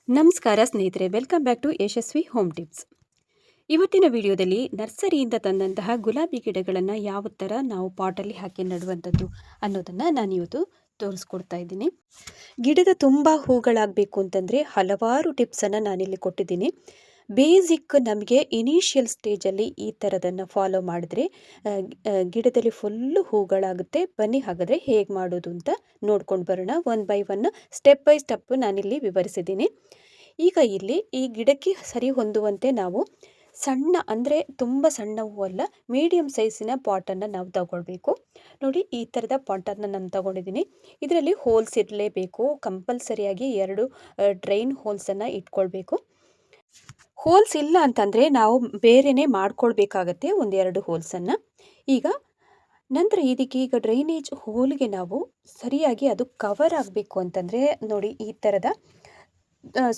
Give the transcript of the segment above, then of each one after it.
ನಮಸ್ಕಾರ ಸ್ನೇಹಿತರೆ, welcome back to Yashaswi home tips. ಇವತ್ತಿನ ವಿಡಿಯೋದಲ್ಲಿ ನರ್ಸರಿಯಿಂದ ತಂದಂತಹ ಗುಲಾಬಿ ಗಿಡಗಳನ್ನು ಯಾವ ಥರ ನಾವು ಪಾಟಲ್ಲಿ ಹಾಕಿ ನೆಡುವಂಥದ್ದು ಅನ್ನೋದನ್ನು ನಾನು ಇವತ್ತು ತೋರಿಸ್ಕೊಡ್ತಾ ಇದ್ದೀನಿ. ಗಿಡದ ತುಂಬ ಹೂಗಳಾಗಬೇಕು ಅಂತಂದರೆ ಹಲವಾರು ಟಿಪ್ಸನ್ನು ನಾನಿಲ್ಲಿ ಕೊಟ್ಟಿದ್ದೀನಿ. ಬೇಸಿಕ್ ನಮಗೆ ಇನಿಷಿಯಲ್ ಸ್ಟೇಜಲ್ಲಿ ಈ ಥರದನ್ನು ಫಾಲೋ ಮಾಡಿದ್ರೆ ಗಿಡದಲ್ಲಿ ಫುಲ್ಲು ಹೂಗಳಾಗುತ್ತೆ. ಬನ್ನಿ ಹಾಗಾದರೆ ಹೇಗೆ ಮಾಡೋದು ಅಂತ ನೋಡ್ಕೊಂಡು ಬರೋಣ. One by one, step by step ನಾನಿಲ್ಲಿ ವಿವರಿಸಿದ್ದೀನಿ. ಈಗ ಇಲ್ಲಿ ಈ ಗಿಡಕ್ಕೆ ಸರಿ ಹೊಂದುವಂತೆ ನಾವು ಸಣ್ಣ, ಅಂದರೆ ತುಂಬ ಸಣ್ಣವೂ ಅಲ್ಲ, ಮೀಡಿಯಮ್ ಸೈಜಿನ ಪಾಟನ್ನು ನಾವು ತಗೊಳ್ಬೇಕು. ನೋಡಿ, ಈ ಥರದ ಪಾಟನ್ನು ನಾನು ತಗೊಂಡಿದ್ದೀನಿ. ಇದರಲ್ಲಿ ಹೋಲ್ಸ್ ಇರಲೇಬೇಕು. ಕಂಪಲ್ಸರಿಯಾಗಿ 2 ಡ್ರೈನ್ ಹೋಲ್ಸನ್ನು ಇಟ್ಕೊಳ್ಬೇಕು. ಹೋಲ್ಸ್ ಇಲ್ಲ ಅಂತಂದರೆ ನಾವು ಬೇರೆಯೇ ಮಾಡ್ಕೊಳ್ಬೇಕಾಗತ್ತೆ, 1-2 ಹೋಲ್ಸನ್ನು. ಈಗ ನಂತರ ಇದಕ್ಕೆ ಈಗ ಡ್ರೈನೇಜ್ ಹೋಲ್ಗೆ ನಾವು ಸರಿಯಾಗಿ ಅದು ಕವರ್ ಆಗಬೇಕು ಅಂತಂದರೆ ನೋಡಿ, ಈ ಥರದ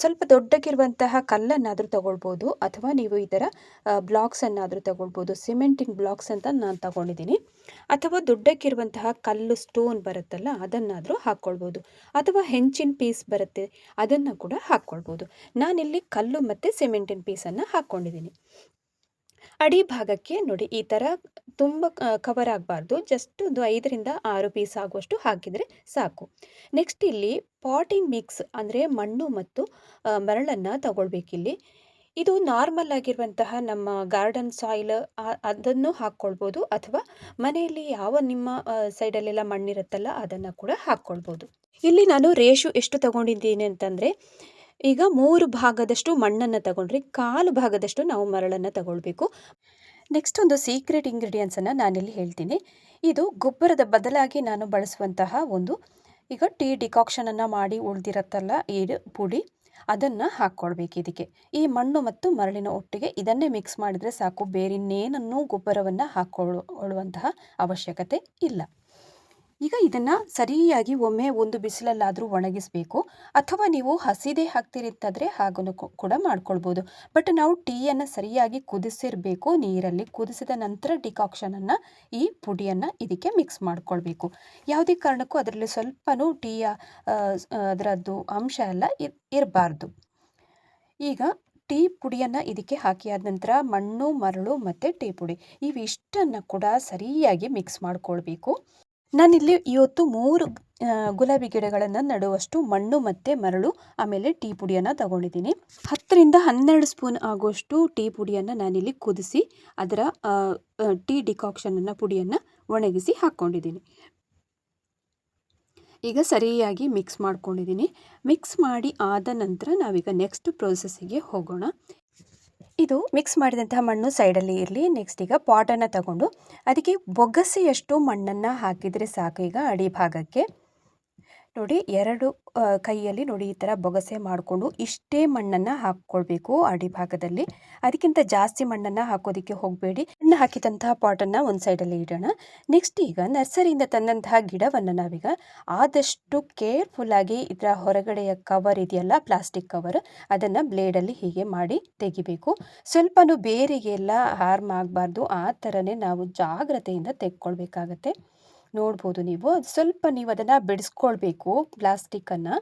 ಸ್ವಲ್ಪ ದೊಡ್ಡಗಿರುವಂತಹ ಕಲ್ಲನ್ನಾದರೂ ತಗೊಳ್ಬೋದು, ಅಥವಾ ನೀವು ಈ ಥರ ಬ್ಲಾಕ್ಸನ್ನಾದರೂ ತಗೊಳ್ಬೋದು. ಸಿಮೆಂಟಿನ ಬ್ಲಾಕ್ಸ್ ಅಂತ ನಾನು ತಗೊಂಡಿದ್ದೀನಿ. ಅಥವಾ ದೊಡ್ಡಕ್ಕಿರುವಂತಹ ಕಲ್ಲು, ಸ್ಟೋನ್ ಬರುತ್ತಲ್ಲ, ಅದನ್ನಾದರೂ ಹಾಕ್ಕೊಳ್ಬೋದು. ಅಥವಾ ಹೆಂಚಿನ ಪೀಸ್ ಬರುತ್ತೆ, ಅದನ್ನು ಕೂಡ ಹಾಕ್ಕೊಳ್ಬೋದು. ನಾನಿಲ್ಲಿ ಕಲ್ಲು ಮತ್ತು ಸಿಮೆಂಟಿನ ಪೀಸನ್ನು ಹಾಕ್ಕೊಂಡಿದ್ದೀನಿ. ಅಡಿ ಭಾಗಕ್ಕೆ ನೋಡಿ, ಈ ಥರ ತುಂಬ ಕವರ್ ಆಗಬಾರ್ದು. ಜಸ್ಟ್ ಒಂದು 5-6 ಪೀಸ್ ಆಗುವಷ್ಟು ಹಾಕಿದರೆ ಸಾಕು. ನೆಕ್ಸ್ಟ್ ಇಲ್ಲಿ ಪಾಟಿಂಗ್ ಮಿಕ್ಸ್, ಅಂದರೆ ಮಣ್ಣು ಮತ್ತು ಮರಳನ್ನು ತಗೊಳ್ಬೇಕಿಲ್ಲಿ. ಇದು ನಾರ್ಮಲ್ ಆಗಿರುವಂತಹ ನಮ್ಮ ಗಾರ್ಡನ್ ಸಾಯಿಲ್, ಅದನ್ನು ಹಾಕ್ಕೊಳ್ಬೋದು. ಅಥವಾ ಮನೆಯಲ್ಲಿ ಯಾವ ನಿಮ್ಮ ಸೈಡಲ್ಲೆಲ್ಲ ಮಣ್ಣಿರುತ್ತಲ್ಲ, ಅದನ್ನು ಕೂಡ ಹಾಕ್ಕೊಳ್ಬೋದು. ಇಲ್ಲಿ ನಾನು ರೇಷು ಎಷ್ಟು ತಗೊಂಡಿದ್ದೀನಿ ಅಂತಂದರೆ, ಈಗ 3 ಭಾಗದಷ್ಟು ಮಣ್ಣನ್ನು ತಗೊಂಡ್ರೆ 1/4 ಭಾಗದಷ್ಟು ನಾವು ಮರಳನ್ನು ತಗೊಳ್ಬೇಕು. ನೆಕ್ಸ್ಟ್ ಒಂದು ಸೀಕ್ರೆಟ್ ಇಂಗ್ರೀಡಿಯೆಂಟ್ಸನ್ನು ನಾನಿಲ್ಲಿ ಹೇಳ್ತೀನಿ. ಇದು ಗೊಬ್ಬರದ ಬದಲಾಗಿ ನಾನು ಬಳಸುವಂತಹ ಈಗ ಟೀ ಡಿಕಾಕ್ಷನನ್ನು ಮಾಡಿ ಉಳಿದಿರತ್ತಲ್ಲ ಈ ಪುಡಿ, ಅದನ್ನು ಹಾಕ್ಕೊಳ್ಬೇಕು ಇದಕ್ಕೆ. ಈ ಮಣ್ಣು ಮತ್ತು ಮರಳಿನ ಒಟ್ಟಿಗೆ ಇದನ್ನೇ ಮಿಕ್ಸ್ ಮಾಡಿದರೆ ಸಾಕು. ಬೇರಿನ್ನೇನನ್ನೂ ಗೊಬ್ಬರವನ್ನು ಹಾಕ್ಕೊಳ್ಳುವಂತಹ ಅವಶ್ಯಕತೆ ಇಲ್ಲ. ಈಗ ಇದನ್ನು ಸರಿಯಾಗಿ ಒಮ್ಮೆ ಒಂದು ಬಿಸಿಲಲ್ಲಾದರೂ ಒಣಗಿಸಬೇಕು. ಅಥವಾ ನೀವು ಹಸಿದೇ ಹಾಕ್ತೀರಿ ಅಂತಂದರೆ ಹಾಗೂ ಕೂಡ ಮಾಡ್ಕೊಳ್ಬೋದು. ಬಟ್ ನಾವು ಟೀಯನ್ನು ಸರಿಯಾಗಿ ಕುದಿಸಿರಬೇಕು. ನೀರಲ್ಲಿ ಕುದಿಸಿದ ನಂತರ ಡಿಕಾಕ್ಷನನ್ನು, ಈ ಪುಡಿಯನ್ನು ಇದಕ್ಕೆ ಮಿಕ್ಸ್ ಮಾಡ್ಕೊಳ್ಬೇಕು. ಯಾವುದೇ ಕಾರಣಕ್ಕೂ ಅದರಲ್ಲಿ ಸ್ವಲ್ಪನೂ ಟೀಯ ಅದರದ್ದು ಅಂಶ ಎಲ್ಲ ಇರಬಾರ್ದು. ಈಗ ಟೀ ಪುಡಿಯನ್ನು ಇದಕ್ಕೆ ಹಾಕಿ ಆದ ನಂತರ ಮಣ್ಣು, ಮರಳು ಮತ್ತು ಟೀ ಪುಡಿ ಇವಿಷ್ಟನ್ನು ಕೂಡ ಸರಿಯಾಗಿ ಮಿಕ್ಸ್ ಮಾಡ್ಕೊಳ್ಬೇಕು. ನಾನಿಲ್ಲಿ ಇವತ್ತು 3 ಗುಲಾಬಿ ಗಿಡಗಳನ್ನು ನೆಡುವಷ್ಟು ಮಣ್ಣು ಮತ್ತು ಮರಳು, ಆಮೇಲೆ ಟೀ ಪುಡಿಯನ್ನು ತಗೊಂಡಿದ್ದೀನಿ. 10-12 ಸ್ಪೂನ್ ಆಗುವಷ್ಟು ಟೀ ಪುಡಿಯನ್ನು ನಾನಿಲ್ಲಿ ಕುದಿಸಿ ಅದರ ಟೀ ಡಿಕಾಕ್ಷನನ್ನು, ಪುಡಿಯನ್ನು ಒಣಗಿಸಿ ಹಾಕ್ಕೊಂಡಿದ್ದೀನಿ. ಈಗ ಸರಿಯಾಗಿ ಮಿಕ್ಸ್ ಮಾಡ್ಕೊಂಡಿದ್ದೀನಿ. ಮಿಕ್ಸ್ ಮಾಡಿ ಆದ ನಂತರ ನಾವೀಗ ನೆಕ್ಸ್ಟ್ ಪ್ರೋಸೆಸ್ಸಿಗೆ ಹೋಗೋಣ. ಇದು ಮಿಕ್ಸ್ ಮಾಡಿದಂತಹ ಮಣ್ಣು ಸೈಡಲ್ಲಿ ಇರಲಿ. ನೆಕ್ಸ್ಟ್ ಈಗ ಪಾಟನ್ನು ತಗೊಂಡು ಅದಕ್ಕೆ ಬೊಗಸೆಯಷ್ಟು ಮಣ್ಣನ್ನು ಹಾಕಿದರೆ ಸಾಕು. ಈಗ ಅಡಿ ಭಾಗಕ್ಕೆ ನೋಡಿ, 2 ಕೈಯಲ್ಲಿ ನೋಡಿ ಈ ಥರ ಬೊಗಸೆ ಮಾಡಿಕೊಂಡು ಇಷ್ಟೇ ಮಣ್ಣನ್ನು ಹಾಕ್ಕೊಳ್ಬೇಕು ಅಡಿ ಭಾಗದಲ್ಲಿ. ಅದಕ್ಕಿಂತ ಜಾಸ್ತಿ ಮಣ್ಣನ್ನು ಹಾಕೋದಕ್ಕೆ ಹೋಗಬೇಡಿ. ಮಣ್ಣು ಹಾಕಿದಂತಹ ಪಾಟನ್ನು ಒಂದು ಸೈಡಲ್ಲಿ ಇಡೋಣ. ನೆಕ್ಸ್ಟ್ ಈಗ ನರ್ಸರಿಯಿಂದ ತಂದಂತಹ ಗಿಡವನ್ನು ನಾವೀಗ ಆದಷ್ಟು ಕೇರ್ಫುಲ್ಲಾಗಿ ಇದರ ಹೊರಗಡೆಯ ಕವರ್ ಇದೆಯಲ್ಲ, ಪ್ಲಾಸ್ಟಿಕ್ ಕವರ್, ಅದನ್ನು ಬ್ಲೇಡಲ್ಲಿ ಹೀಗೆ ಮಾಡಿ ತೆಗಿಬೇಕು. ಸ್ವಲ್ಪನೂ ಬೇರಿಗೆಲ್ಲ ಹಾರ್ಮ್ ಆಗಬಾರ್ದು. ಆ ಥರನೇ ನಾವು ಜಾಗ್ರತೆಯಿಂದ ತೆಕ್ಕೊಳ್ಬೇಕಾಗತ್ತೆ. ನೋಡ್ಬೋದು ನೀವು, ನೀವು ಅದನ್ನು ಬಿಡಿಸ್ಕೊಳ್ಬೇಕು ಪ್ಲಾಸ್ಟಿಕ್ಕನ್ನು.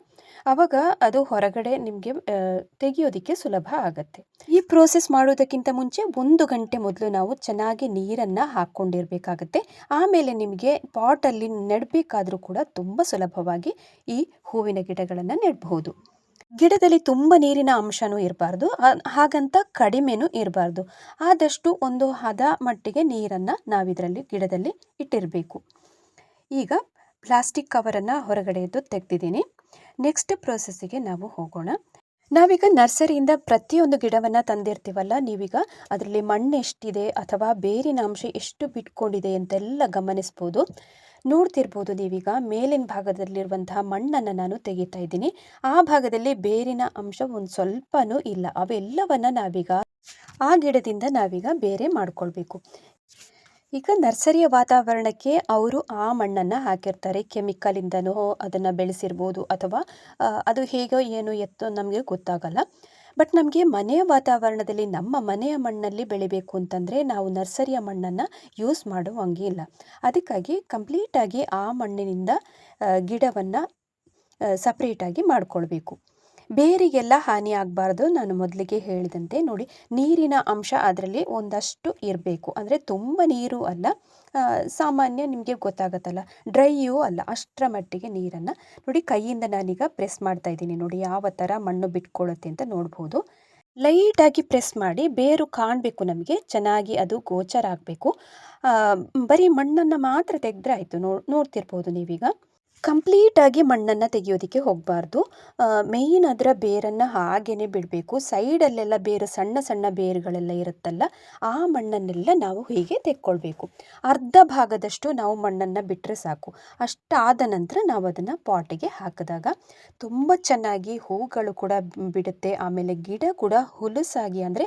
ಆವಾಗ ಅದು ಹೊರಗಡೆ ನಿಮಗೆ ತೆಗೆಯೋದಕ್ಕೆ ಸುಲಭ ಆಗುತ್ತೆ. ಈ ಪ್ರೋಸೆಸ್ ಮಾಡೋದಕ್ಕಿಂತ ಮುಂಚೆ 1 ಗಂಟೆ ಮೊದಲು ನಾವು ಚೆನ್ನಾಗಿ ನೀರನ್ನು ಹಾಕ್ಕೊಂಡಿರಬೇಕಾಗತ್ತೆ. ಆಮೇಲೆ ನಿಮಗೆ ಪಾಟಲ್ಲಿ ನೆಡಬೇಕಾದ್ರೂ ಕೂಡ ತುಂಬ ಸುಲಭವಾಗಿ ಈ ಹೂವಿನ ಗಿಡಗಳನ್ನು ನೆಡಬಹುದು. ಗಿಡದಲ್ಲಿ ತುಂಬ ನೀರಿನ ಅಂಶನೂ ಇರಬಾರ್ದು, ಹಾಗಂತ ಕಡಿಮೆನೂ ಇರಬಾರ್ದು. ಆದಷ್ಟು ಒಂದು ಹದ ಮಟ್ಟಿಗೆ ನೀರನ್ನು ನಾವಿದರಲ್ಲಿ ಗಿಡದಲ್ಲಿ ಇಟ್ಟಿರಬೇಕು. ಈಗ ಪ್ಲಾಸ್ಟಿಕ್ ಕವರನ್ನು ಹೊರಗಡೆಯದ್ದು ತೆಗೆದಿದ್ದೀನಿ. ನೆಕ್ಸ್ಟ್ ಪ್ರೋಸೆಸ್ಸಿಗೆ ನಾವು ಹೋಗೋಣ. ನಾವೀಗ ನರ್ಸರಿಯಿಂದ ಪ್ರತಿಯೊಂದು ಗಿಡವನ್ನು ತಂದಿರ್ತೀವಲ್ಲ, ನೀವೀಗ ಅದರಲ್ಲಿ ಮಣ್ಣು ಎಷ್ಟಿದೆ ಅಥವಾ ಬೇರಿನ ಅಂಶ ಎಷ್ಟು ಬಿಟ್ಕೊಂಡಿದೆ ಅಂತೆಲ್ಲ ಗಮನಿಸ್ಬೋದು. ನೋಡ್ತಿರ್ಬೋದು ನೀವೀಗ ಮೇಲಿನ ಭಾಗದಲ್ಲಿರುವಂತಹ ಮಣ್ಣನ್ನು ನಾನು ತೆಗಿತಾ ಇದ್ದೀನಿ. ಆ ಭಾಗದಲ್ಲಿ ಬೇರಿನ ಅಂಶ ಒಂದು ಸ್ವಲ್ಪನೂ ಇಲ್ಲ. ಅವೆಲ್ಲವನ್ನು ನಾವೀಗ ಆ ಗಿಡದಿಂದ ಬೇರೆ ಮಾಡ್ಕೊಳ್ಬೇಕು. ಈಗ ನರ್ಸರಿಯ ವಾತಾವರಣಕ್ಕೆ ಅವರು ಆ ಮಣ್ಣನ್ನು ಹಾಕಿರ್ತಾರೆ. ಕೆಮಿಕಲಿಂದನೂ ಅದನ್ನು ಬೆಳೆಸಿರ್ಬೋದು, ಅಥವಾ ಅದು ಹೇಗೋ ಏನು ಎತ್ತೋ ನಮಗೆ ಗೊತ್ತಾಗಲ್ಲ. ಬಟ್ ನಮಗೆ ಮನೆಯ ವಾತಾವರಣದಲ್ಲಿ ನಮ್ಮ ಮನೆಯ ಮಣ್ಣಲ್ಲಿ ಬೆಳಿಬೇಕು ಅಂತಂದರೆ ನಾವು ನರ್ಸರಿಯ ಮಣ್ಣನ್ನು ಯೂಸ್ ಮಾಡುವಂಗೆ ಇಲ್ಲ. ಅದಕ್ಕಾಗಿ ಕಂಪ್ಲೀಟಾಗಿ ಆ ಮಣ್ಣಿನಿಂದ ಗಿಡವನ್ನು ಸಪ್ರೇಟಾಗಿ ಮಾಡಿಕೊಳ್ಬೇಕು. ಬೇರಿಗೆಲ್ಲ ಹಾನಿ ಆಗಬಾರ್ದು. ನಾನು ಮೊದಲಿಗೆ ಹೇಳಿದಂತೆ ನೋಡಿ, ನೀರಿನ ಅಂಶ ಅದರಲ್ಲಿ ಒಂದಷ್ಟು ಇರಬೇಕು. ಅಂದರೆ ತುಂಬ ನೀರು ಅಲ್ಲ, ಸಾಮಾನ್ಯ ನಿಮಗೆ ಗೊತ್ತಾಗತ್ತಲ್ಲ, ಡ್ರೈಯೂ ಅಲ್ಲ, ಅಷ್ಟರ ಮಟ್ಟಿಗೆ ನೀರನ್ನು ನೋಡಿ. ಕೈಯಿಂದ ನಾನೀಗ ಪ್ರೆಸ್ ಮಾಡ್ತಾ ಇದ್ದೀನಿ ನೋಡಿ, ಯಾವ ಥರ ಮಣ್ಣು ಬಿಟ್ಕೊಳ್ಳುತ್ತೆ ಅಂತ ನೋಡ್ಬೋದು. ಲೈಟಾಗಿ ಪ್ರೆಸ್ ಮಾಡಿ, ಬೇರು ಕಾಣಬೇಕು ನಮಗೆ, ಚೆನ್ನಾಗಿ ಅದು ಗೋಚರ ಆಗಬೇಕು. ಬರೀ ಮಣ್ಣನ್ನು ಮಾತ್ರ ತೆಗೆದ್ರೆ ಆಯಿತು. ನೋಡ್ತಿರ್ಬೋದು ನೀವೀಗ. ಕಂಪ್ಲೀಟಾಗಿ ಮಣ್ಣನ್ನು ತೆಗೆಯೋದಕ್ಕೆ ಹೋಗಬಾರ್ದು. ಮೇಯ್ನ್ ಅದರ ಬೇರನ್ನು ಹಾಗೇ ಬಿಡಬೇಕು. ಸೈಡಲ್ಲೆಲ್ಲ ಬೇರು, ಸಣ್ಣ ಸಣ್ಣ ಬೇರುಗಳೆಲ್ಲ ಇರುತ್ತಲ್ಲ, ಆ ಮಣ್ಣನ್ನೆಲ್ಲ ನಾವು ಹೀಗೆ ತೆಕ್ಕೊಳ್ಬೇಕು. ಅರ್ಧ ಭಾಗದಷ್ಟು ನಾವು ಮಣ್ಣನ್ನು ಬಿಟ್ಟರೆ ಸಾಕು. ಅಷ್ಟಾದ ನಂತರ ನಾವು ಅದನ್ನು ಪಾಟಿಗೆ ಹಾಕಿದಾಗ ತುಂಬ ಚೆನ್ನಾಗಿ ಹೂಗಳು ಕೂಡ ಬಿಡುತ್ತೆ. ಆಮೇಲೆ ಗಿಡ ಕೂಡ ಹುಲುಸಾಗಿ, ಅಂದರೆ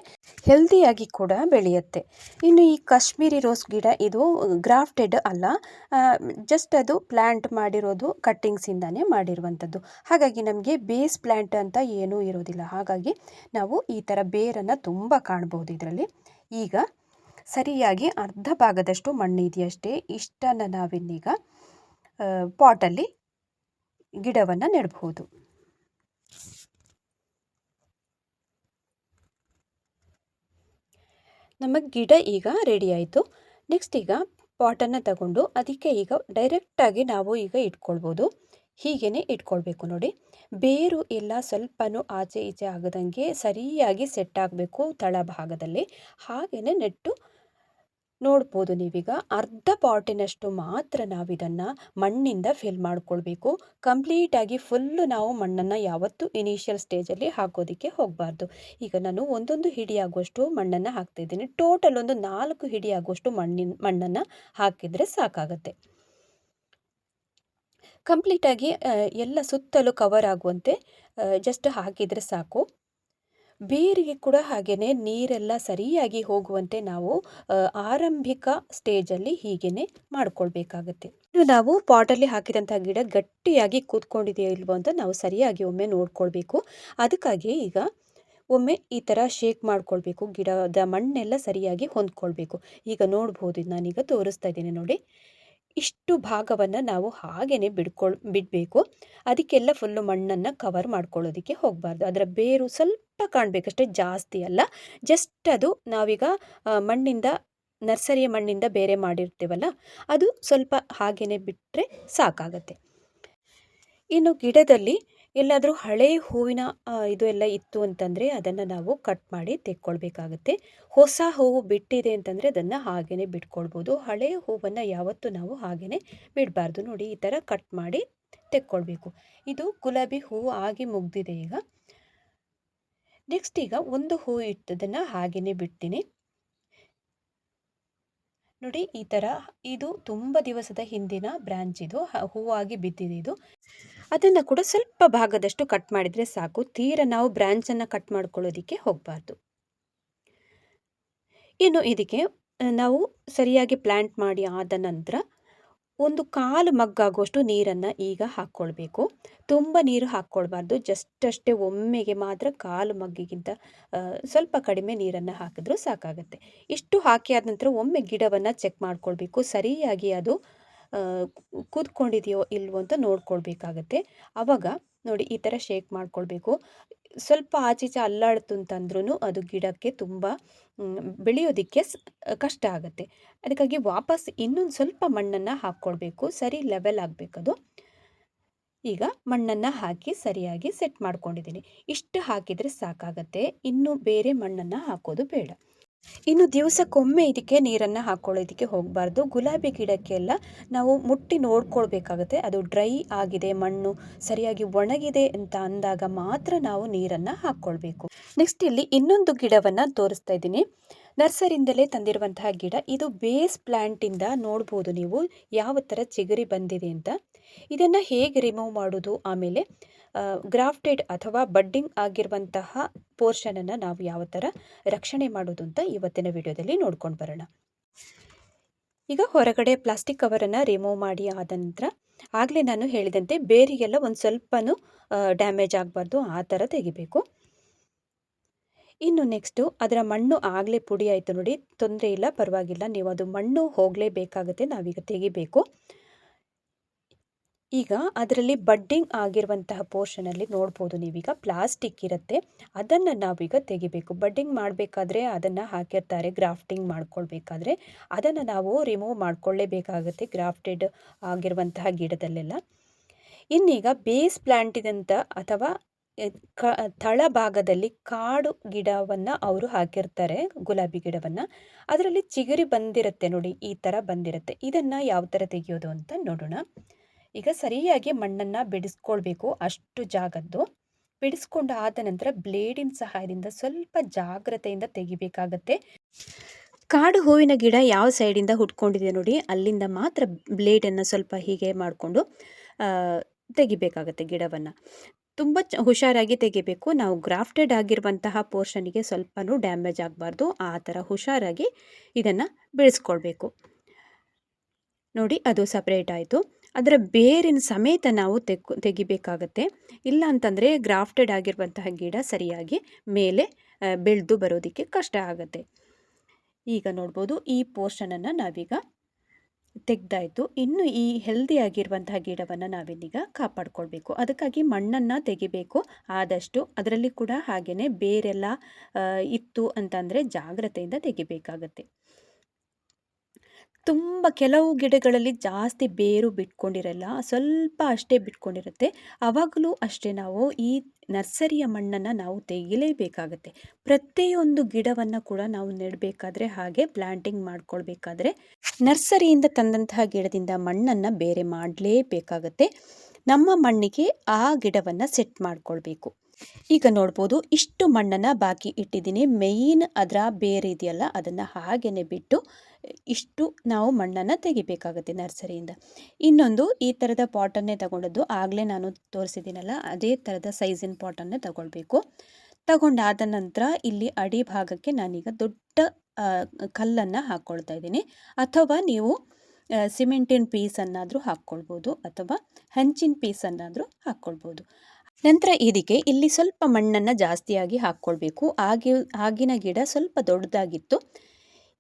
ಹೆಲ್ದಿಯಾಗಿ ಕೂಡ ಬೆಳೆಯುತ್ತೆ. ಇನ್ನು ಈ ಕಾಶ್ಮೀರಿ ರೋಸ್ ಗಿಡ, ಇದು ಗ್ರಾಫ್ಟೆಡ್ ಅಲ್ಲ, ಜಸ್ಟ್ ಅದು ಪ್ಲ್ಯಾಂಟ್ ಮಾಡಿರೋದು, ಕಟ್ಟಿಂಗ್ಸಿಂದಾನೇ ಮಾಡಿರುವಂಥದ್ದು. ಹಾಗಾಗಿ ನಮಗೆ ಬೇಸ್ ಪ್ಲ್ಯಾಂಟ್ ಅಂತ ಏನೂ ಇರೋದಿಲ್ಲ. ಹಾಗಾಗಿ ನಾವು ಈ ಥರ ಬೇರನ್ನು ತುಂಬ ಕಾಣ್ಬೋದು ಇದರಲ್ಲಿ. ಈಗ ಸರಿಯಾಗಿ ಅರ್ಧ ಭಾಗದಷ್ಟು ಮಣ್ಣು ಇದೆಯಷ್ಟೇ. ಇಷ್ಟನ್ನು ನಾವಿನ್ನೀಗ ಪಾಟಲ್ಲಿ ಗಿಡವನ್ನು ನೆಡಬಹುದು. ನಮ್ಮ ಗಿಡ ಈಗ ರೆಡಿ ಆಯಿತು. ನೆಕ್ಸ್ಟ್ ಈಗ ಪಾಟನ್ನು ತಗೊಂಡು ಅದಕ್ಕೆ ಈಗ ಡೈರೆಕ್ಟಾಗಿ ನಾವು ಈಗ ಇಟ್ಕೊಳ್ಬೋದು. ಹೀಗೇ ಇಟ್ಕೊಳ್ಬೇಕು ನೋಡಿ. ಬೇರು ಎಲ್ಲ ಸ್ವಲ್ಪನೂ ಆಚೆ ಈಚೆ ಆಗದಂಗೆ ಸರಿಯಾಗಿ ಸೆಟ್ ಆಗಬೇಕು ತಳಭಾಗದಲ್ಲಿ. ಹಾಗೆಯೇ ನೆಟ್ಟು ನೋಡ್ಬೋದು ನೀವೀಗ. ಅರ್ಧ ಪಾಟಿನಷ್ಟು ಮಾತ್ರ ನಾವಿದನ್ನು ಮಣ್ಣಿಂದ ಫಿಲ್ ಮಾಡ್ಕೊಳ್ಬೇಕು. ಕಂಪ್ಲೀಟಾಗಿ ಫುಲ್ಲು ನಾವು ಮಣ್ಣನ್ನು ಯಾವತ್ತೂ ಇನಿಷಿಯಲ್ ಸ್ಟೇಜಲ್ಲಿ ಹಾಕೋದಕ್ಕೆ ಹೋಗಬಾರ್ದು. ಈಗ ನಾನು ಒಂದೊಂದು ಹಿಡಿಯಾಗುವಷ್ಟು ಮಣ್ಣನ್ನು ಹಾಕ್ತಿದ್ದೀನಿ. ಟೋಟಲ್ ಒಂದು 4 ಹಿಡಿಯಾಗುವಷ್ಟು ಮಣ್ಣನ್ನು ಹಾಕಿದರೆ ಸಾಕಾಗತ್ತೆ. ಕಂಪ್ಲೀಟಾಗಿ ಎಲ್ಲ ಸುತ್ತಲೂ ಕವರ್ ಆಗುವಂತೆ ಜಸ್ಟ್ ಹಾಕಿದರೆ ಸಾಕು. ಬೇರಿಗೆ ಕೂಡ ಹಾಗೆಯೇ ನೀರೆಲ್ಲ ಸರಿಯಾಗಿ ಹೋಗುವಂತೆ ನಾವು ಆರಂಭಿಕ ಸ್ಟೇಜಲ್ಲಿ ಹೀಗೇ ಮಾಡ್ಕೊಳ್ಬೇಕಾಗತ್ತೆ. ಇದು ನಾವು ಪಾಟಲ್ಲಿ ಹಾಕಿದಂಥ ಗಿಡ ಗಟ್ಟಿಯಾಗಿ ಕೂತ್ಕೊಂಡಿದೆಯೋ ಇಲ್ವೋ ಅಂತ ನಾವು ಸರಿಯಾಗಿ ಒಮ್ಮೆ ನೋಡ್ಕೊಳ್ಬೇಕು. ಅದಕ್ಕಾಗಿ ಈಗ ಒಮ್ಮೆ ಈ ಥರ ಶೇಕ್ ಮಾಡ್ಕೊಳ್ಬೇಕು. ಗಿಡದ ಮಣ್ಣೆಲ್ಲ ಸರಿಯಾಗಿ ಹೊಂದ್ಕೊಳ್ಬೇಕು. ಈಗ ನೋಡ್ಬೋದು, ನಾನೀಗ ತೋರಿಸ್ತಾ ಇದ್ದೀನಿ ನೋಡಿ. ಇಷ್ಟು ಭಾಗವನ್ನು ನಾವು ಹಾಗೇ ಬಿಡಬೇಕು. ಅದಕ್ಕೆಲ್ಲ ಫುಲ್ಲು ಮಣ್ಣನ್ನು ಕವರ್ ಮಾಡ್ಕೊಳ್ಳೋದಕ್ಕೆ ಹೋಗಬಾರ್ದು. ಅದರ ಬೇರು ಸ್ವಲ್ಪ ಕಾಣಬೇಕಷ್ಟೇ, ಜಾಸ್ತಿ ಅಲ್ಲ. ಜಸ್ಟ್ ಅದು ನಾವೀಗ ಮಣ್ಣಿಂದ, ನರ್ಸರಿಯ ಮಣ್ಣಿಂದ ಬೇರೆ ಮಾಡಿರ್ತೀವಲ್ಲ, ಅದು ಸ್ವಲ್ಪ ಹಾಗೇ ಬಿಟ್ಟರೆ ಸಾಕಾಗತ್ತೆ. ಇನ್ನು ಗಿಡದಲ್ಲಿ ಎಲ್ಲಾದರೂ ಹಳೆಯ ಹೂವಿನ ಇದು ಎಲ್ಲ ಇತ್ತು ಅಂತಂದರೆ ಅದನ್ನು ನಾವು ಕಟ್ ಮಾಡಿ ತೆಕ್ಕೊಳ್ಬೇಕಾಗತ್ತೆ. ಹೊಸ ಹೂವು ಬಿಟ್ಟಿದೆ ಅಂತಂದರೆ ಅದನ್ನು ಹಾಗೇ ಬಿಟ್ಕೊಳ್ಬೋದು. ಹಳೆಯ ಹೂವನ್ನು ಯಾವತ್ತೂ ನಾವು ಹಾಗೇ ಬಿಡಬಾರ್ದು. ನೋಡಿ, ಈ ಥರ ಕಟ್ ಮಾಡಿ ತೆಕ್ಕೊಳ್ಬೇಕು. ಇದು ಗುಲಾಬಿ ಹೂವು ಆಗಿ ಮುಗ್ದಿದೆ ಈಗ. ನೆಕ್ಸ್ಟ್ ಈಗ ಒಂದು ಹೂವು ಇಟ್ಟದನ್ನು ಹಾಗೇ ಬಿಡ್ತೀನಿ ನೋಡಿ. ಈ ಥರ ಇದು ತುಂಬ ದಿವಸದ ಹಿಂದಿನ ಬ್ರ್ಯಾಂಚ್, ಇದು ಹೂವಾಗಿ ಬಿದ್ದಿದೆ. ಇದು ಅದನ್ನು ಕೂಡ ಸ್ವಲ್ಪ ಭಾಗದಷ್ಟು ಕಟ್ ಮಾಡಿದರೆ ಸಾಕು. ತೀರ ನಾವು ಬ್ರ್ಯಾಂಚನ್ನು ಕಟ್ ಮಾಡ್ಕೊಳ್ಳೋದಕ್ಕೆ ಹೋಗಬಾರ್ದು. ಇನ್ನು ಇದಕ್ಕೆ ನಾವು ಸರಿಯಾಗಿ ಪ್ಲ್ಯಾಂಟ್ ಮಾಡಿ ಆದ ನಂತರ ಒಂದು 1/4 ಮಗ್ಗಾಗುವಷ್ಟು ನೀರನ್ನು ಈಗ ಹಾಕ್ಕೊಳ್ಬೇಕು. ತುಂಬ ನೀರು ಹಾಕ್ಕೊಳ್ಬಾರ್ದು, ಜಸ್ಟ್ ಅಷ್ಟೇ ಒಮ್ಮೆಗೆ ಮಾತ್ರ 1/4 ಮಗ್ಗಿಗಿಂತ ಸ್ವಲ್ಪ ಕಡಿಮೆ ನೀರನ್ನು ಹಾಕಿದ್ರೂ ಸಾಕಾಗುತ್ತೆ. ಇಷ್ಟು ಹಾಕಿ ಆದ ನಂತರ ಒಮ್ಮೆ ಗಿಡವನ್ನು ಚೆಕ್ ಮಾಡ್ಕೊಳ್ಬೇಕು. ಸರಿಯಾಗಿ ಅದು ಕೂತ್ಕೊಂಡಿದೆಯೋ ಇಲ್ವೋ ಅಂತ ನೋಡ್ಕೊಳ್ಬೇಕಾಗತ್ತೆ. ಆವಾಗ ನೋಡಿ, ಈ ಥರ ಶೇಕ್ ಮಾಡ್ಕೊಳ್ಬೇಕು. ಸ್ವಲ್ಪ ಆಚೀಚೆ ಅಲ್ಲಾಡ್ತು ಅಂತಂದ್ರೂ ಅದು ಗಿಡಕ್ಕೆ ತುಂಬ ಬೆಳೆಯೋದಕ್ಕೆ ಕಷ್ಟ ಆಗುತ್ತೆ. ಅದಕ್ಕಾಗಿ ವಾಪಸ್ ಇನ್ನೊಂದು ಸ್ವಲ್ಪ ಮಣ್ಣನ್ನು ಹಾಕ್ಕೊಳ್ಬೇಕು. ಸರಿ ಲೆವೆಲ್ ಆಗಬೇಕದು. ಈಗ ಮಣ್ಣನ್ನು ಹಾಕಿ ಸರಿಯಾಗಿ ಸೆಟ್ ಮಾಡ್ಕೊಂಡಿದ್ದೀನಿ. ಇಷ್ಟು ಹಾಕಿದರೆ ಸಾಕಾಗತ್ತೆ, ಇನ್ನು ಬೇರೆ ಮಣ್ಣನ್ನು ಹಾಕೋದು ಬೇಡ. ಇನ್ನು ದಿವಸಕ್ಕೊಮ್ಮೆ ಇದಕ್ಕೆ ನೀರನ್ನು ಹಾಕ್ಕೊಳ್ಳೋದಕ್ಕೆ ಹೋಗಬಾರ್ದು. ಗುಲಾಬಿ ಗಿಡಕ್ಕೆಲ್ಲ ನಾವು ಮುಟ್ಟಿ ನೋಡ್ಕೊಳ್ಬೇಕಾಗತ್ತೆ. ಅದು ಡ್ರೈ ಆಗಿದೆ, ಮಣ್ಣು ಸರಿಯಾಗಿ ಒಣಗಿದೆ ಅಂತ ಅಂದಾಗ ಮಾತ್ರ ನಾವು ನೀರನ್ನು ಹಾಕ್ಕೊಳ್ಬೇಕು. ನೆಕ್ಸ್ಟ್ ಇಲ್ಲಿ ಇನ್ನೊಂದು ಗಿಡವನ್ನು ತೋರಿಸ್ತಾ ಇದ್ದೀನಿ. ನರ್ಸರಿಯಿಂದಲೇ ತಂದಿರುವಂತಹ ಗಿಡ. ಇದು ಬೇಸ್ ಪ್ಲ್ಯಾಂಟಿಂದ ನೋಡ್ಬೋದು ನೀವು ಯಾವ ಥರ ಚಿಗುರಿ ಬಂದಿದೆ ಅಂತ. ಇದನ್ನು ಹೇಗೆ ರಿಮೂವ್ ಮಾಡೋದು, ಆಮೇಲೆ ಗ್ರಾಫ್ಟೆಡ್ ಅಥವಾ ಬಡ್ಡಿಂಗ್ ಆಗಿರುವಂತಹ ಪೋರ್ಷನನ್ನು ನಾವು ಯಾವ ಥರ ರಕ್ಷಣೆ ಮಾಡೋದು ಅಂತ ಇವತ್ತಿನ ವಿಡಿಯೋದಲ್ಲಿ ನೋಡ್ಕೊಂಡು ಬರೋಣ. ಈಗ ಹೊರಗಡೆ ಪ್ಲಾಸ್ಟಿಕ್ ಕವರನ್ನು ರಿಮೂವ್ ಮಾಡಿ ಆದ ನಂತರ ಆಗಲೇ ನಾನು ಹೇಳಿದಂತೆ ಬೇರಿಗೆಲ್ಲ ಒಂದು ಸ್ವಲ್ಪನೂ ಡ್ಯಾಮೇಜ್ ಆಗಬಾರ್ದು, ಆ ಥರ ತೆಗಿಬೇಕು. ಇನ್ನು ನೆಕ್ಸ್ಟು ಅದರ ಮಣ್ಣು ಆಗಲೇ ಪುಡಿ ಆಯಿತು ನೋಡಿ, ತೊಂದರೆ ಇಲ್ಲ, ಪರವಾಗಿಲ್ಲ. ನೀವು ಅದು ಮಣ್ಣು ಹೋಗಲೇಬೇಕಾಗುತ್ತೆ, ನಾವೀಗ ತೆಗಿಬೇಕು. ಈಗ ಅದರಲ್ಲಿ ಬಡ್ಡಿಂಗ್ ಆಗಿರುವಂತಹ ಪೋರ್ಷನಲ್ಲಿ ನೋಡ್ಬೋದು ನೀವೀಗ ಪ್ಲಾಸ್ಟಿಕ್ ಇರುತ್ತೆ, ಅದನ್ನು ನಾವೀಗ ತೆಗಿಬೇಕು. ಬಡ್ಡಿಂಗ್ ಮಾಡಬೇಕಾದ್ರೆ ಅದನ್ನು ಹಾಕಿರ್ತಾರೆ ಗ್ರಾಫ್ಟಿಂಗ್ ಮಾಡ್ಕೊಳ್ಬೇಕಾದ್ರೆ, ಅದನ್ನು ನಾವು ರಿಮೂವ್ ಮಾಡ್ಕೊಳ್ಳೇಬೇಕಾಗುತ್ತೆ ಗ್ರಾಫ್ಟೆಡ್ ಆಗಿರುವಂತಹ ಗಿಡದಲ್ಲೆಲ್ಲ. ಇನ್ನೀಗ ಬೇಸ್ ಪ್ಲ್ಯಾಂಟಿದಂಥ ಅಥವಾ ತಳಭಾಗದಲ್ಲಿ ಕಾಡು ಗಿಡವನ್ನು ಅವರು ಹಾಕಿರ್ತಾರೆ, ಗುಲಾಬಿ ಗಿಡವನ್ನು. ಅದರಲ್ಲಿ ಚಿಗುರಿ ಬಂದಿರುತ್ತೆ ನೋಡಿ, ಈ ಥರ ಬಂದಿರುತ್ತೆ. ಇದನ್ನು ಯಾವ ಥರ ತೆಗೆಯೋದು ಅಂತ ನೋಡೋಣ. ಈಗ ಸರಿಯಾಗಿ ಮಣ್ಣನ್ನು ಬಿಡಿಸ್ಕೊಳ್ಬೇಕು, ಅಷ್ಟು ಜಾಗದ್ದು ಬಿಡಿಸ್ಕೊಂಡು ಆದ ನಂತರ ಬ್ಲೇಡಿನ ಸಹಾಯದಿಂದ ಸ್ವಲ್ಪ ಜಾಗ್ರತೆಯಿಂದ ತೆಗಿಬೇಕಾಗತ್ತೆ. ಕಾಡು ಹೂವಿನ ಗಿಡ ಯಾವ ಸೈಡಿಂದ ಹುಟ್ಕೊಂಡಿದೆ ನೋಡಿ, ಅಲ್ಲಿಂದ ಮಾತ್ರ ಬ್ಲೇಡನ್ನು ಸ್ವಲ್ಪ ಹೀಗೆ ಮಾಡಿಕೊಂಡು ತೆಗಿಬೇಕಾಗತ್ತೆ ಗಿಡವನ್ನು. ತುಂಬ ಹುಷಾರಾಗಿ ತೆಗಿಬೇಕು. ನಾವು ಗ್ರಾಫ್ಟೆಡ್ ಆಗಿರುವಂತಹ ಪೋರ್ಷನಿಗೆ ಸ್ವಲ್ಪನೂ ಡ್ಯಾಮೇಜ್ ಆಗಬಾರ್ದು, ಆ ಥರ ಹುಷಾರಾಗಿ ಇದನ್ನು ಬೆಳೆಸ್ಕೊಳ್ಬೇಕು. ನೋಡಿ, ಅದು ಸಪ್ರೇಟ್ ಆಯಿತು. ಅದರ ಬೇರಿನ ಸಮೇತ ನಾವು ತೆಗಿಬೇಕಾಗತ್ತೆ. ಇಲ್ಲ ಅಂತಂದರೆ ಗ್ರಾಫ್ಟೆಡ್ ಆಗಿರುವಂತಹ ಗಿಡ ಸರಿಯಾಗಿ ಮೇಲೆ ಬೆಳೆದು ಬರೋದಕ್ಕೆ ಕಷ್ಟ ಆಗುತ್ತೆ. ಈಗ ನೋಡ್ಬೋದು, ಈ ಪೋರ್ಷನನ್ನು ನಾವೀಗ ತೆಗೆದಾಯಿತು. ಇನ್ನು ಈ ಹೆಲ್ದಿ ಆಗಿರುವಂತಹ ಗಿಡವನ್ನು ನಾವಿನ್ನೀಗ ಕಾಪಾಡ್ಕೊಳ್ಬೇಕು. ಅದಕ್ಕಾಗಿ ಮಣ್ಣನ್ನು ತೆಗಿಬೇಕು ಆದಷ್ಟು. ಅದರಲ್ಲಿ ಕೂಡ ಹಾಗೆಯೇ ಬೇರೆಲ್ಲ ಇತ್ತು ಅಂತಂದರೆ ಜಾಗ್ರತೆಯಿಂದ ತೆಗಿಬೇಕಾಗತ್ತೆ. ತುಂಬ ಕೆಲವು ಗಿಡಗಳಲ್ಲಿ ಜಾಸ್ತಿ ಬೇರು ಬಿಟ್ಕೊಂಡಿರಲ್ಲ, ಸ್ವಲ್ಪ ಅಷ್ಟೇ ಬಿಟ್ಕೊಂಡಿರುತ್ತೆ. ಆವಾಗಲೂ ಅಷ್ಟೇ ನಾವು ಈ ನರ್ಸರಿಯ ಮಣ್ಣನ್ನು ನಾವು ತೆಗಿಲೇಬೇಕಾಗತ್ತೆ. ಪ್ರತಿಯೊಂದು ಗಿಡವನ್ನು ಕೂಡ ನಾವು ನೆಡಬೇಕಾದ್ರೆ, ಹಾಗೆ ಪ್ಲ್ಯಾಂಟಿಂಗ್ ಮಾಡ್ಕೊಳ್ಬೇಕಾದ್ರೆ ನರ್ಸರಿಯಿಂದ ತಂದಂತಹ ಗಿಡದಿಂದ ಮಣ್ಣನ್ನು ಬೇರೆ ಮಾಡಲೇಬೇಕಾಗತ್ತೆ. ನಮ್ಮ ಮಣ್ಣಿಗೆ ಆ ಗಿಡವನ್ನು ಸೆಟ್ ಮಾಡ್ಕೊಳ್ಬೇಕು. ಈಗ ನೋಡ್ಬೋದು, ಇಷ್ಟು ಮಣ್ಣನ್ನು ಬಾಕಿ ಇಟ್ಟಿದ್ದೀನಿ. ಮೇಯ್ನ್ ಅದರ ಬೇರೆ ಇದೆಯಲ್ಲ, ಅದನ್ನು ಹಾಗೇ ಬಿಟ್ಟು ಇಷ್ಟು ನಾವು ಮಣ್ಣನ್ನು ತೆಗಿಬೇಕಾಗುತ್ತೆ ನರ್ಸರಿಯಿಂದ. ಇನ್ನೊಂದು ಈ ಥರದ ಪಾಟನ್ನೇ ತಗೊಂಡದ್ದು, ಆಗಲೇ ನಾನು ತೋರಿಸಿದ್ದೀನಲ್ಲ ಅದೇ ಥರದ ಸೈಜಿನ ಪಾಟನ್ನೇ ತಗೊಳ್ಬೇಕು. ತಗೊಂಡಾದ ನಂತರ ಇಲ್ಲಿ ಅಡಿ ಭಾಗಕ್ಕೆ ನಾನೀಗ ದೊಡ್ಡ ಕಲ್ಲನ್ನು ಹಾಕ್ಕೊಳ್ತಾ ಇದ್ದೀನಿ. ಅಥವಾ ನೀವು ಸಿಮೆಂಟಿನ ಪೀಸನ್ನಾದರೂ ಹಾಕ್ಕೊಳ್ಬೋದು, ಅಥವಾ ಹಂಚಿನ ಪೀಸನ್ನಾದರೂ ಹಾಕ್ಕೊಳ್ಬೋದು. ನಂತರ ಇದಕ್ಕೆ ಇಲ್ಲಿ ಸ್ವಲ್ಪ ಮಣ್ಣನ್ನು ಜಾಸ್ತಿಯಾಗಿ ಹಾಕ್ಕೊಳ್ಬೇಕು. ಆಗಿನ ಗಿಡ ಸ್ವಲ್ಪ ದೊಡ್ಡದಾಗಿತ್ತು.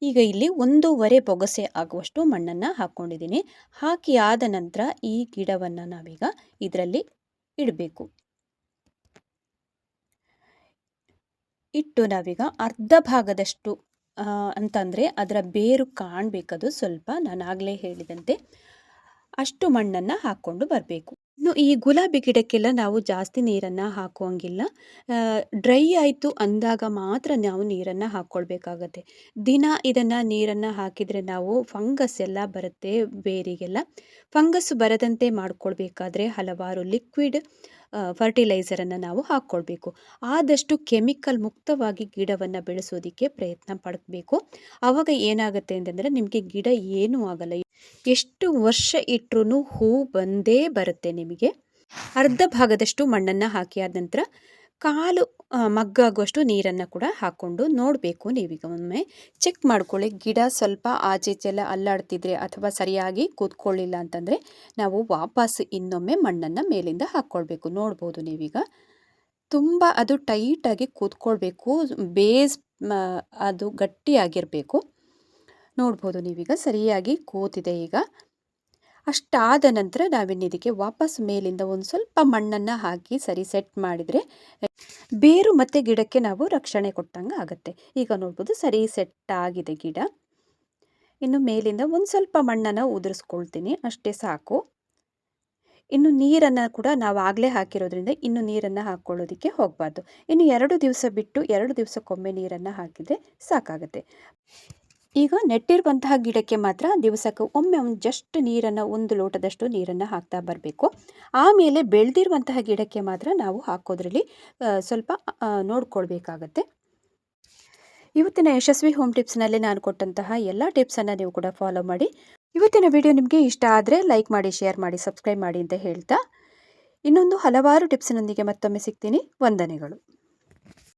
ಈಗ ಇಲ್ಲಿ 1.5 ಬೊಗಸೆ ಆಗುವಷ್ಟು ಮಣ್ಣನ್ನು ಹಾಕ್ಕೊಂಡಿದ್ದೀನಿ. ಹಾಕಿ ಆದ ನಂತರ ಈ ಗಿಡವನ್ನು ನಾವೀಗ ಇದರಲ್ಲಿ ಇಡಬೇಕು. ಇಟ್ಟು ನಾವೀಗ ಅರ್ಧ ಭಾಗದಷ್ಟು ಅಂತಂದರೆ ಅದರ ಬೇರು ಕಾಣಬೇಕದು ಸ್ವಲ್ಪ, ನಾನು ಆಗಲೇ ಹೇಳಿದಂತೆ ಅಷ್ಟು ಮಣ್ಣನ್ನು ಹಾಕ್ಕೊಂಡು ಬರಬೇಕು. ಇನ್ನು ಈ ಗುಲಾಬಿ ಗಿಡಕ್ಕೆಲ್ಲ ನಾವು ಜಾಸ್ತಿ ನೀರನ್ನು ಹಾಕುವಂಗಿಲ್ಲ. ಡ್ರೈ ಆಯಿತು ಅಂದಾಗ ಮಾತ್ರ ನಾವು ನೀರನ್ನು ಹಾಕ್ಕೊಳ್ಬೇಕಾಗತ್ತೆ. ದಿನ ಇದನ್ನು ನೀರನ್ನು ಹಾಕಿದರೆ ನಾವು ಫಂಗಸ್ ಎಲ್ಲ ಬರುತ್ತೆ ಬೇರಿಗೆಲ್ಲ. ಫಂಗಸ್ ಬರದಂತೆ ಮಾಡ್ಕೊಳ್ಬೇಕಾದ್ರೆ ಹಲವಾರು ಲಿಕ್ವಿಡ್ ಫರ್ಟಿಲೈಸರನ್ನು ನಾವು ಹಾಕ್ಕೊಳ್ಬೇಕು. ಆದಷ್ಟು ಕೆಮಿಕಲ್ ಮುಕ್ತವಾಗಿ ಗಿಡವನ್ನು ಬೆಳೆಸೋದಕ್ಕೆ ಪ್ರಯತ್ನ ಪಡಬೇಕು. ಆವಾಗ ಏನಾಗುತ್ತೆ ಅಂತಂದರೆ ನಿಮಗೆ ಗಿಡ ಏನೂ ಆಗಲ್ಲ. ಎಷ್ಟು ವರ್ಷ ಇಟ್ಟರೂ ಹೂ ಬಂದೇ ಬರುತ್ತೆ ನಿಮಗೆ. ಅರ್ಧ ಭಾಗದಷ್ಟು ಮಣ್ಣನ್ನು ಹಾಕಿ ಆದ ನಂತರ ಕಾಲು ಮಗ್ಗಾಗುವಷ್ಟು ನೀರನ್ನು ಕೂಡ ಹಾಕ್ಕೊಂಡು ನೋಡಬೇಕು. ನೀವೀಗ ಒಮ್ಮೆ ಚೆಕ್ ಮಾಡ್ಕೊಳ್ಳಿ, ಗಿಡ ಸ್ವಲ್ಪ ಆಚೆಚೆಲ್ಲ ಅಲ್ಲಾಡ್ತಿದ್ರೆ ಅಥವಾ ಸರಿಯಾಗಿ ಕೂತ್ಕೊಳ್ಳಿಲ್ಲ ಅಂತಂದರೆ ನಾವು ವಾಪಸ್ ಇನ್ನೊಮ್ಮೆ ಮಣ್ಣನ್ನು ಮೇಲಿಂದ ಹಾಕ್ಕೊಳ್ಬೇಕು. ನೋಡ್ಬೋದು ನೀವೀಗ ತುಂಬ ಅದು ಟೈಟಾಗಿ ಕೂತ್ಕೊಳ್ಬೇಕು, ಬೇಸ್ ಅದು ಗಟ್ಟಿಯಾಗಿರಬೇಕು. ನೋಡ್ಬೋದು ನೀವೀಗ ಸರಿಯಾಗಿ ಕೂತಿದೆ. ಈಗ ಅಷ್ಟಾದ ನಂತರ ನಾವಿನ್ನಿದಕ್ಕೆ ವಾಪಸ್ ಮೇಲಿಂದ ಒಂದು ಸ್ವಲ್ಪ ಮಣ್ಣನ್ನು ಹಾಕಿ ಸರಿ ಸೆಟ್ ಮಾಡಿದರೆ ಬೇರು ಮತ್ತು ಗಿಡಕ್ಕೆ ನಾವು ರಕ್ಷಣೆ ಕೊಟ್ಟಂಗೆ ಆಗುತ್ತೆ. ಈಗ ನೋಡ್ಬೋದು ಸರಿ ಸೆಟ್ ಆಗಿದೆ ಗಿಡ. ಇನ್ನು ಮೇಲಿಂದ ಒಂದು ಸ್ವಲ್ಪ ಮಣ್ಣನ್ನು ಉದುರಿಸ್ಕೊಳ್ತೀನಿ, ಅಷ್ಟೇ ಸಾಕು. ಇನ್ನು ನೀರನ್ನು ಕೂಡ ನಾವು ಆಗಲೇ ಹಾಕಿರೋದ್ರಿಂದ ಇನ್ನು ನೀರನ್ನು ಹಾಕ್ಕೊಳ್ಳೋದಕ್ಕೆ ಹೋಗಬಾರ್ದು. ಇನ್ನು 2 ದಿವಸ ಬಿಟ್ಟು 2 ದಿವಸಕ್ಕೊಮ್ಮೆ ನೀರನ್ನು ಹಾಕಿದರೆ ಸಾಕಾಗುತ್ತೆ. ಈಗ ನೆಟ್ಟಿರುವಂತಹ ಗಿಡಕ್ಕೆ ಮಾತ್ರ ದಿವಸಕ್ಕೆ ಒಮ್ಮೆ ಜಸ್ಟ್ ನೀರನ್ನು 1 ಲೋಟದಷ್ಟು ನೀರನ್ನು ಹಾಕ್ತಾ ಬರಬೇಕು. ಆಮೇಲೆ ಬೆಳೆದಿರುವಂತಹ ಗಿಡಕ್ಕೆ ಮಾತ್ರ ನಾವು ಹಾಕೋದ್ರಲ್ಲಿ ಸ್ವಲ್ಪ ನೋಡ್ಕೊಳ್ಬೇಕಾಗತ್ತೆ. ಇವತ್ತಿನ ಯಶಸ್ವಿ ಹೋಮ್ ಟಿಪ್ಸ್ನಲ್ಲಿ ನಾನು ಕೊಟ್ಟಂತಹ ಎಲ್ಲ ಟಿಪ್ಸನ್ನು ನೀವು ಕೂಡ ಫಾಲೋ ಮಾಡಿ. ಇವತ್ತಿನ ವಿಡಿಯೋ ನಿಮಗೆ ಇಷ್ಟ ಆದರೆ ಲೈಕ್ ಮಾಡಿ, ಶೇರ್ ಮಾಡಿ, ಸಬ್ಸ್ಕ್ರೈಬ್ ಮಾಡಿ ಅಂತ ಹೇಳ್ತಾ ಇನ್ನೊಂದು ಹಲವಾರು ಟಿಪ್ಸ್ನೊಂದಿಗೆ ಮತ್ತೊಮ್ಮೆ ಸಿಗ್ತೀನಿ. ವಂದನೆಗಳು.